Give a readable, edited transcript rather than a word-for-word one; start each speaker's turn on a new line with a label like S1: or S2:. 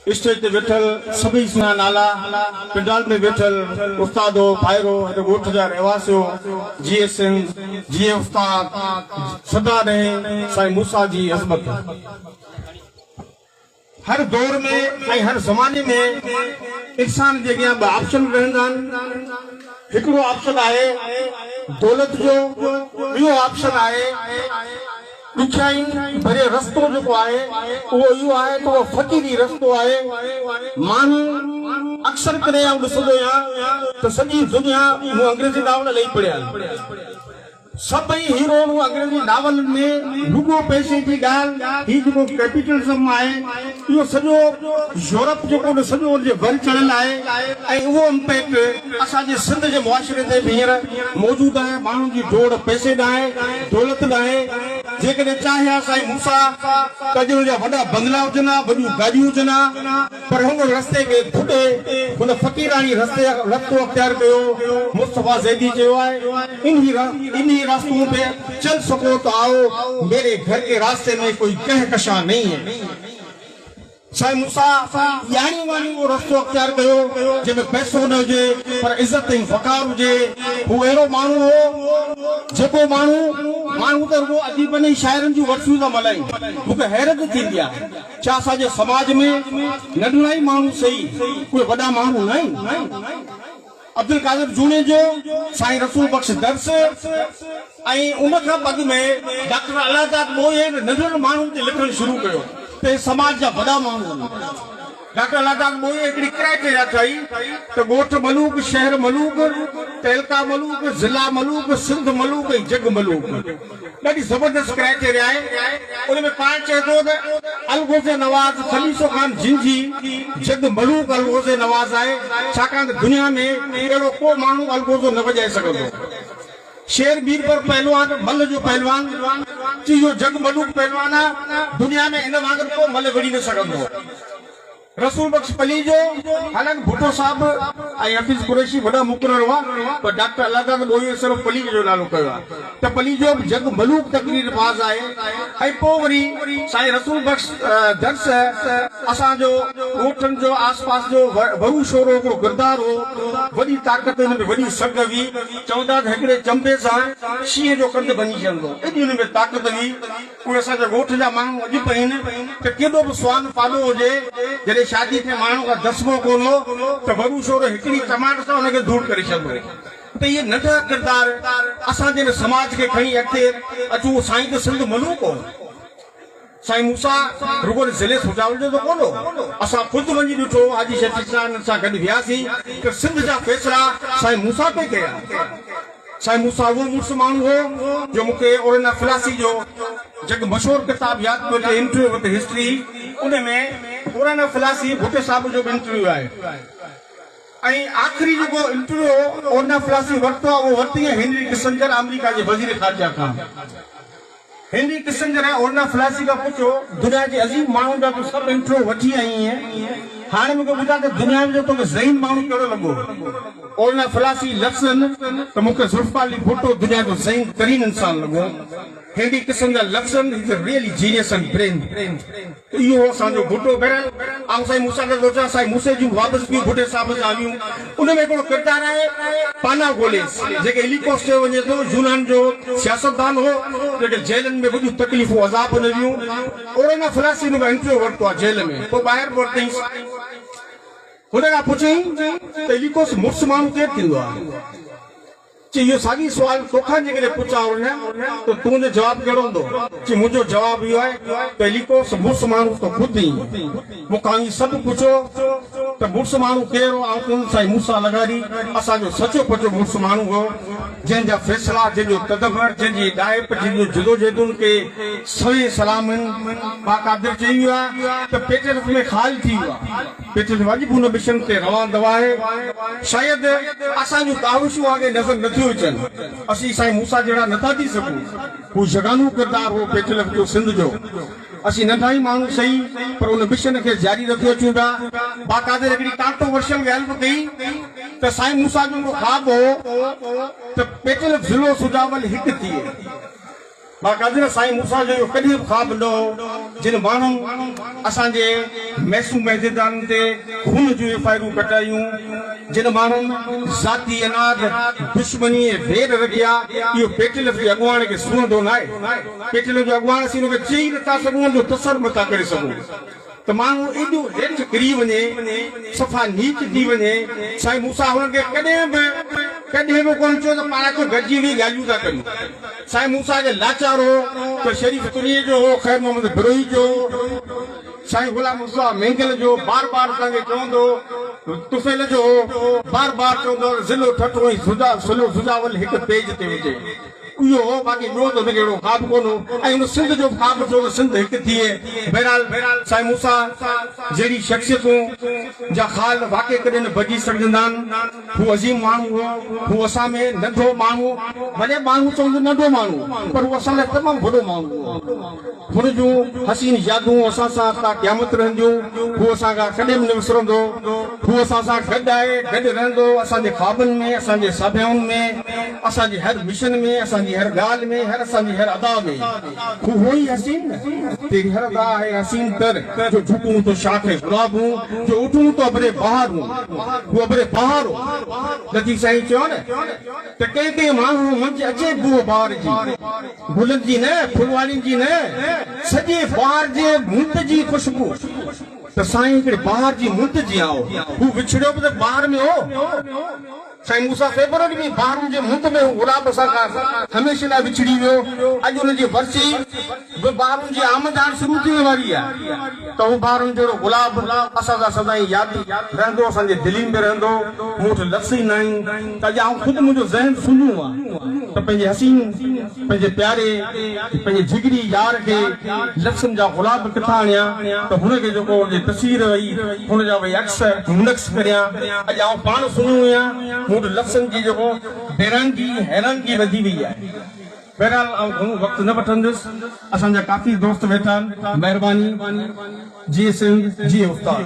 S1: Stage ते वेठल सभी सुना नाला पिंडाल में वेठल उस्तादो भाईरो गोठ जा रहवासियो जीए सिंध जीए उस्ताद सदा रहे साईं मूसा जी अज़मत। हर दौर में हर ज़माने में इंसान जे अॻियां ॿ ऑप्शन रहंदा आहिनि। हिकिड़ो ऑप्शन आहे दौलत जो, ॿियो ऑप्शन आहे ॾुखियाई भरे रस्तो जेको आहे उहो इहो आहे त उहो फ़क़ीरी रस्तो आहे। माण्हू अक्सर करे ॾिसंदो आहियां त सॼी दुनिया अंग्रेज़ी नावल ॾेई पढ़िया आहिनि। सभई हीरो अंग्रेजी नावल में रुगो पैसे की ॻाल्हि ही जेको कैपिटलिज्म आहे इहो सॼो यूरोप जेको सॼो जे वर चढ़ियल आहे ऐं उहो इम्पैक्ट असांजे सिंध जे मुआशिरे ते बि हींअर मौजूदु आहे। माण्हुनि जी डोड़ पैसे ॾांहुं दौलत ॾांहुं। जेकॾहिं चाहे हा साईं मूसा कजरो जा वॾा बंगला हुजनि हा, वॾियूं गाॾियूं हुजनि हा, पर हुन रस्ते खे खुटे हुन फ़क़ीरानी रस्तो अख़्तियार कयो। मुस्तफ़ा ज़ैदी चयो आहे इन्हीं रास्तों पे चल सको तो आओ, मेरे घर के रास्ते में कोई कहकशां नहीं है। साईं मूसा यानी वानी वो रस्तो अख़्तियार कयो जंहिंमें पैसो न हुजे पर इज़त ऐं वक़ार हुजे। हू अहिड़ो माण्हू हो जेको माण्हू त रुगो अदीबनि ऐं शाइरनि जूं वर्सियूं था मल्हाइनि। मूंखे हैरत थींदी आहे छा असांजे समाज में नंढड़ा ई माण्हू सही कोई वॾा माण्हू न आहिनि। अब्दुल कादिर जूने जो साईं रसूल बख्श दर्स ऐं उन खां अॻु में डॉक्टर अलादाद मोए नंढड़नि माण्हुनि ते लिखणु शुरू कयो त समाज जा वॾा माण्हू आहिनि। डॉक्टर अलादाद मोए हिकिड़ी क्राइटेरिया ठाही त ॻोठ मलूक, शहर मलूक, तहलका मलूक, ज़िला मलूक, सिंध मलूक ऐं जग मलूक। ॾाढी ज़बरदस्त क्राइटेरिया आहे। उन में पाण चए थो त अलगोज़े नवाज़ खलीसो खान जिंजी जग मलूक अलगोज़े नवाज़ आहे, छाकाणि त दुनिया में अहिड़ो को माण्हू अलगोज़ो न वॼाए सघंदो। शेर बीरबल पहलवान मल जो पहलवान चीजो जग मलूक पहलवान आहे, दुनिया में इन वांगुरु को मल विड़ी न सघंदो। रसूल बख्श पली जो हालांकि भुट्टो साहब ऐं हफ़ीज़ कुरैशी वॾा मुक़रर हुआ पर डॉक्टर अलादाद मोए सिर्फ़ पली जो नालो कयो आहे त पली जो जग मलूक तकरीर बाज़ आहे। ऐं पोइ वरी साईं रसूल बख्श दर्स असांजो ॻोठनि जो आसपास जो वरू शोरो हिकिड़ो किरदार हो, वॾी ताक़त हिन में वॾी सघ हुई। चवंदा त हिकिड़े चंबे सां शींहं जो कंधु भञी छॾंदो, एॾी हुन में ताक़त हुई। उहे असांजे ॻोठ जा माण्हू अॼु बि आहिनि त केॾो बि स्वान पालो हुजे जॾहिं शादी में माण्हू का दसमो कोन हो त वरू शोरो हिकिड़ी टमाटर सां हुनखे दूर करे छॾंदो। त इहे नंढा किरदार असांजे समाज खे खणी अॻिते अचूं। साईं त सिंध मलूक हो, साईं मूसा रुगो ज़िले सुजावल जो त कोन हो। असां ख़ुदि वञी ॾिठो हाजी शफ़ी सां गॾु वियासीं त सिंध जा फ़ैसिला साईं मूसा पे कया। साईं मूसा वो मुड़ुस माण्हू हो जो मूंखे ओरना फिलासी जो जग मशहूर किताब यादि पियो अचे इंटरव्यू विद हिस्ट्री, उन में ओरना फिलासी भुट्टे साहब जो बि इंटरव्यू आहे। ऐं आख़िरी जेको इंटरव्यू ओरना फिलासी वरितो आहे उहो वरिती आहे हेनरी किसिंजर अमेरिका जे वज़ीर ख़ारजा खां। हेनरी किसिंजर ऐं ओरना फिलासी खां पुछो दुनिया जे अज़ीम माण्हुनि जा तूं सभु इंटरव्यू वठी आई आहीं, हाणे मूंखे ॿुधा त दुनिया में जो तोखे ज़हीन माण्हू कहिड़ो लॻो। ओरना फिलासी लफ़्ज़नि त मूंखे ज़ुल्फ़िकार अली भुट्टो दुनिया जो ज़हीन तरीन इंसान लॻो। हेनरी किसिंजर लफ़्ज़नि is a really genius and brain. इहो असांजो भुट्टो बहरहाल ऐं साईं मूसा खे सोचा साईं मूसे जूं वापसि बि भुट्टे साहिब सां आहियूं। उन में हिकिड़ो किरदारु आहे पाना गोलेस जेके हेलीकॉप्टर चयो वञे थो, यूनान जो सियासतदान हो जेके जेलनि में वॾियूं तकलीफ़ूं अज़ाब न हुयूं। ओरना फिलासी हुन खां इंटरव्यू वरितो आहे जेल में, पोइ ॿाहिरि वरितईं। हुन खां पुछईं त हेलीकॉप्टर मुड़ुस माण्हू केरु थींदो आहे? चई इहो साॻी सुवाल तोखां जेकॾहिं पुछां त तुंहिंजो जवाबु कहिड़ो हूंदो? चई मुंहिंजो जवाबु इहो आहे त हेलीकॉप्टर मुड़ुस माण्हू त ख़ुदि ई मूंखां ई सभु पुछो त मुड़ुस माण्हू केरु हो? साईं मूसा लॻाड़ी असांजो सचो पचो मुड़ुस माण्हू हो जंहिंजा फ़ैसिला, जंहिंजो तदबर, जंहिंजी डाइप, जंहिंजो जदोजहदुनि खे सवे सलाम बाक़ादिर चई वियो आहे त पेटर्फ में ख़ाली थी वियो आहे। पेटर्फ वाजिबु हुन मिशन ते रवान दवा आहे। शायदि असांजूं काविशूं आगे नज़र नथियूं अचनि, असीं साईं मूसा जहिड़ा नथा थी सघूं। हू जगानू किरदार हो पेटर्फ जो, सिंध जो। असीं नंढा ई माण्हू सही पर उन मिशन खे जारी रखियो अचूं था। बाक़ाइदे हिकिड़ी कांट्रोवर्शियल ॻाल्हि बि कई त साईं मूसा जो ख़्वाबु हो त पेटर्फ ज़िलो सुजावल हिकु थिए बाक़ाइदा साईं मूसा जो कॾहिं बि ख़्वाबु न हो जिन माण्हुनि असांजे मैसूम मैदान ते खून जूं फाइरूं कटायूं जिन माण्हुनि ज़ाती अनाज दुश्मनी भेद रखिया इहो पेटल जे अॻुवाण खे सुहंदो न आहे पेटल जो अॻुवाण असीं हुनखे चई नथा सघूं जो तसर नथा करे सघूं त माण्हू एॾो हेठि किरी वञे सफ़ा नीच थी वञे साईं मूसा हुननि खे कॾहिं बि कोन चयो त पाण खे गॾिजी वेही ॻाल्हियूं था कयूं साईं मूसा जे लाचार हो त शरीफ़ तुरीअ जो हो ख़ैर मोहम्मद बिरोही जो साईं गुलाम मूसा मेंगल जो बार बार असांखे चवंदो तुफ़ैल जो बार बार चवंदो ज़िलो ठठो ऐं सुजावल हिकु पेज ते हुजे इहो हो बाक़ी ॿियो त हुनखे अहिड़ो ख़्वाबु कोन हो ऐं हुन सिंध जो ख़्वाबु थियो त सिंध हिकु थिए बहरहाल साईं मूसा जहिड़ी शख़्सियतूं जा ख़्याल वाक़ई कॾहिं न भॼी सघंदा आहिनि हू अज़ीम माण्हू हो हू असां में नंढो माण्हू भले माण्हू चवंदो नंढो माण्हू पर हू असां लाइ तमामु वॾो माण्हू हो हुन जूं हसीन यादूं असां सां का क़यामत रहंदियूं हू असां खां कॾहिं बि न विसरंदो हू असां सां गॾु आहे गॾु रहंदो असांजे ख़्वाबनि में असांजे साभियाउनि में असांजे हर मिशन में असांजी हर ॻाल्हि में हर असांजी हर अदा में हू ई हसीन तेरी हर अदा है हसीन तर जो झुकूं तो शाखे गुलाब हूं जो उठूं तो अबरे बहार हूं हू अबरे बहार हो लती साईं चयो न त कंहिं माण्हू मंझि अचे बूह बहार जी गुलनि जी न फुलवाड़ियुनि जी न सॼे बहार जे मुंद जी ख़ुशबू त साईं हिकिड़े बहार जी मुंद जी आओ हू विछड़ियो बि त बहार में हो साईं मूसा फेब्रुअरी में बहारुनि जे मुंद में गुलाब सां हमेशह लाइ विछड़ी वियो अॼु हुनजी वरसी बहारुनि जी आमद हाणे शुरू थियण वारी आहे त हू बहारुनि जहिड़ो गुलाब असां सां सदाईं यादि रहंदो असांजे दिलि में रहंदो मूं वटि लफ़्ज़ ई न आहिनि त अॼु आउं ख़ुदि मुंहिंजो ज़हन सुञूं आहे त पंहिंजे हसीन पंहिंजे प्यारे पंहिंजे जिगरी यार खे लफ़्ज़नि जा गुलाब किथां आणियां त हुनखे जेको हुनजी तस्वीर वई हुनजा भई अक्स मुनक्स करियां अॼु आउं पाण सुञूं आहियां मूं वटि लफ़्ज़नि जी जेको हैरानगी वधी वई आहे बहरहाल आउं घणो वक़्तु न वठंदुसि असांजा काफ़ी दोस्त वेठा आहिनि महिरबानी जी सिंध जी उस्ताद